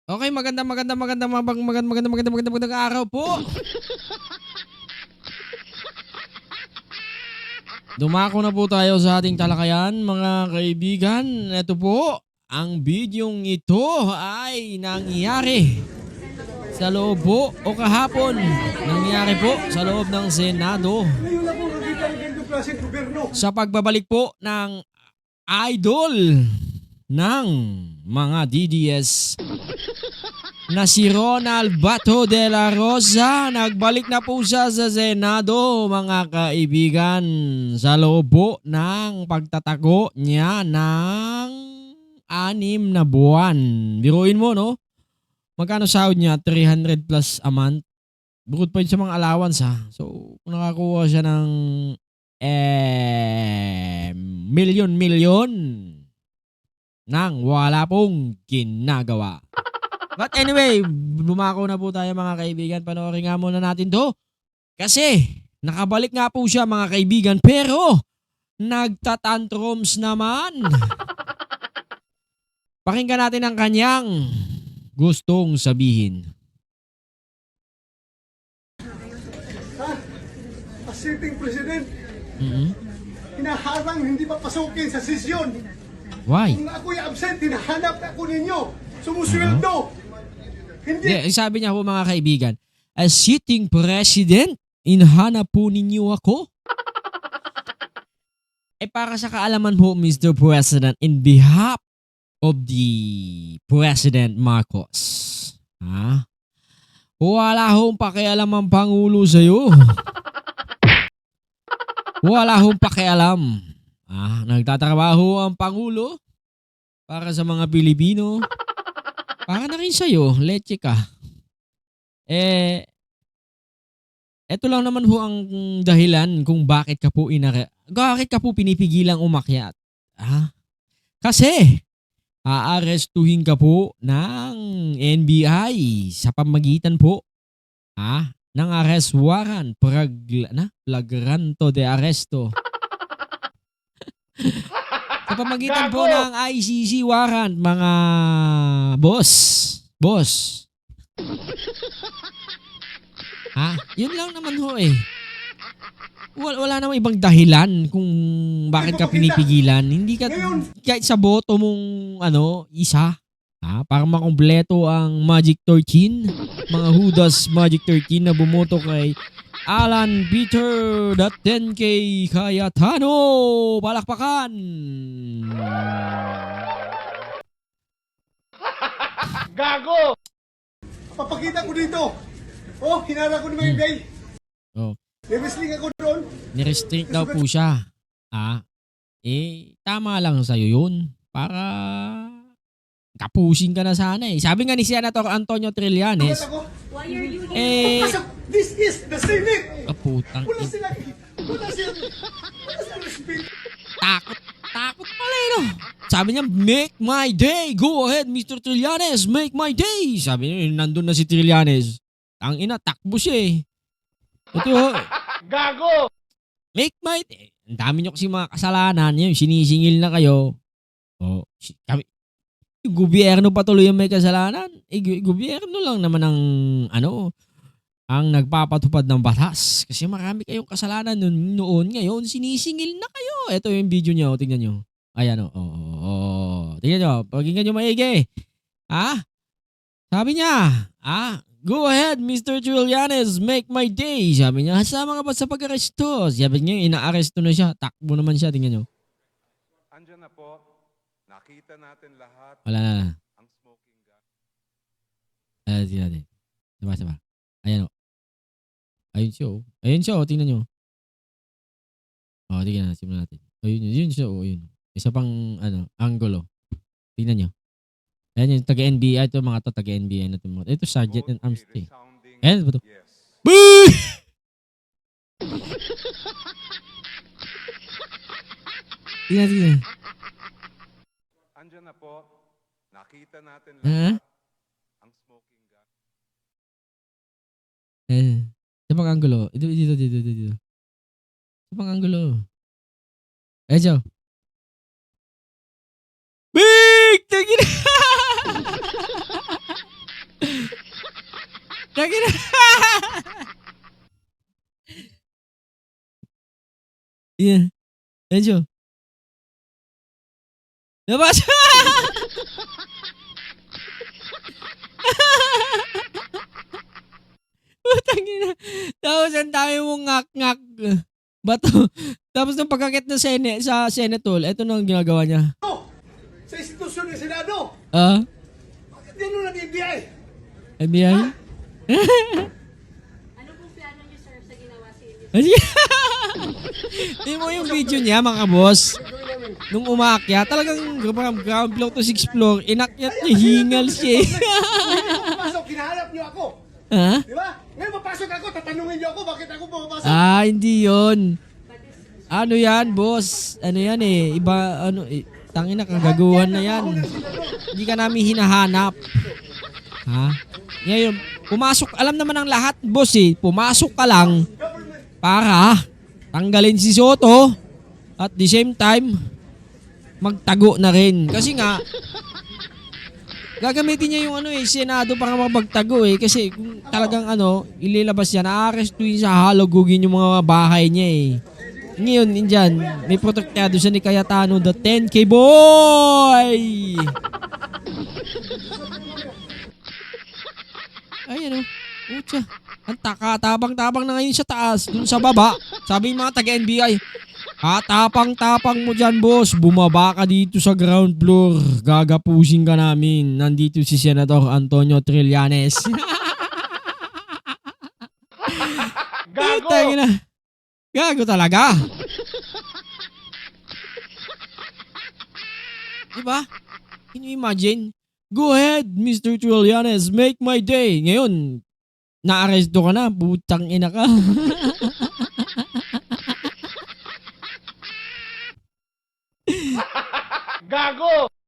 Okay, magandang araw po. Dumako na po tayo sa ating talakayan, mga kaibigan. Ito po, ang bidyong ito ay nangyari sa loob po o kahapon. Nangyari po sa loob ng Senado sa pagbabalik po ng idol ng mga DDS na si Ronald Bato de la Rosa. Nagbalik na po siya sa Senado, mga kaibigan, sa loob po ng pagtatago niya ng 6 na buwan. Biruin mo, no? Magkano sahod niya? 300 plus a month. Bukod pa yun sa mga allowance, ha? So, kung nakakuha siya ng milyon-milyon nang wala pong ginagawa. But anyway, lumako na po tayo, mga kaibigan. Panoorin nga muna natin to. Kasi nakabalik nga po siya, mga kaibigan, pero nagtatantrums naman. Pakinggan natin ang kanyang gustong sabihin. As sitting president, Mm-hmm. hinaharang hindi papasukin sa sesyon. Why? Kung ako'y absent, hinahanap ako ninyo. Sumusweldo. Hindi. Sabi niya po, mga kaibigan, as sitting president, inhanap po ninyo ako? Para sa kaalaman po, Mr. President, in behalf of the President Marcos, ha? Wala hong pakialam ang Pangulo sa'yo. Wala hong pakialam. Nagtatrabaho ang Pangulo para sa mga Pilipino. Para na rin sa'yo, leche ka. Eto lang naman po ang dahilan kung bakit ka po pinipigilang umakyat. Kasi aarestuhin ka po ng NBI sa pamagitan po ng arrest warrant, flagrante de arresto. Sa pamagitan po ng ICC warrant, mga boss. Yun lang naman ho eh. Wala namang ibang dahilan kung bakit ka pinipigilan. Hindi ka, kahit sa boto mong isa, para makumpleto ang Magic 13, mga Judas Magic 13 na bumoto kay Alan Peter .10K Cayetano. Palakpakan! Gago! Papakita ko dito. Hinara ko ni May Day. Nirestring ako doon. Nirestrict daw po siya. Tama lang sa'yo yun. Para kapusin ka na sana eh. Sabi nga ni Senator Antonio Trillanes, This is the Senate. kaputang Wala sila respeto. Takot pala eh, no? Sabi niya, make my day. Go ahead, Mr. Trillanes. Make my day. Sabi niya, nandun na si Trillanes. Ang ina, takbo siya eh. Ito, Gago! make my day. Ang dami niyo kasi mga kasalanan. Yung sinisingil na kayo. Yung gobyerno patuloy yung may kasalanan. Gobyerno lang naman ang ang nagpapatupad ng batas. Kasi marami kayong kasalanan noon. Ngayon, sinisingil na kayo. Ito yung video niya. Tingnan niyo. Ayan o. Tingnan niyo. Pakinggan niyo maigi. Sabi niya, go ahead, Mr. Trillanes, make my day. Sabi niya, sama ka ba sa pag-aresto? Sabi niya, ina-aresto na siya. Takbo naman siya. Tingnan niyo. Andyan na po. Nakita natin lahat Wala na. ang smoking gun. Tingnan natin. Saba. Ayan o. Ayun siya o. Ayun siya o. Tingnan nyo. Tingnan na. Simulan natin. Yun siya o. Yun. Isa pang angulo. Tingnan nyo. Ayan yung taga-NBA. Ito mga to taga-NBA na ito. Ito Sergeant and Arms. Ayan ba ito? Yes. Boo! Tingnan. Andyan na po. Nakita natin Ha? lahat ang smoking gun. Isa pang angulo. Dito. Isa pang angulo. Ayan siya. Big! Tagina! Tangina. Yeah. Medyo. Labas. Putang ina. Tapos ang dami mong ngak-ngak. Bato. Tapos nung pagkakit na sa Senate Hall, eto na ang ginagawa niya. Sa institusyon ng Senado. Ah? Bakit yan nung nag-FBI? FBI? Ano pong plano niyo, sir, sa ginawa sa inyo? Di mo yung video niya, mga boss. Nung umakyat, talagang ground floor to 6th floor, inakyat niya, hingal siya. Pumapasok, hinahanap niyo ako. Ha? Di ba? Ngayon papasok ako, tatanungin niyo ako, bakit ako pumapasok? Ah, hindi yun. Ano yan, boss? Ano yan eh, iba, ano, tangina, kagaguhan na yan. Hindi ka namin hinahanap. Ha? Ngayon, pumasok, alam naman ng lahat, boss eh, pumasok ka lang para tanggalin si Soto at the same time, magtago na rin. Kasi nga, gagamitin niya yung ano eh, Senado para mapagtago eh. Kasi kung talagang ano, ililabas niya, na-arrestuin sa halugugin yung mga bahay niya eh. Ngayon, indyan, may protektado siya ni Cayetano, the 10K boy! Ayan o, utya. Ang tabang-tabang na ngayon sa taas, dun sa baba. Sabi yung mga taga-NBI, tapang-tapang mo dyan, boss. Bumaba ka dito sa ground floor. Gagapusin ka namin. Nandito si Senator Antonio Trillanes. Gago! Gago talaga. Diba? Can you imagine? Go ahead, Mr. Trillanes. Make my day. Ngayon, na-arresto ka na. Putang ina ka. Gago!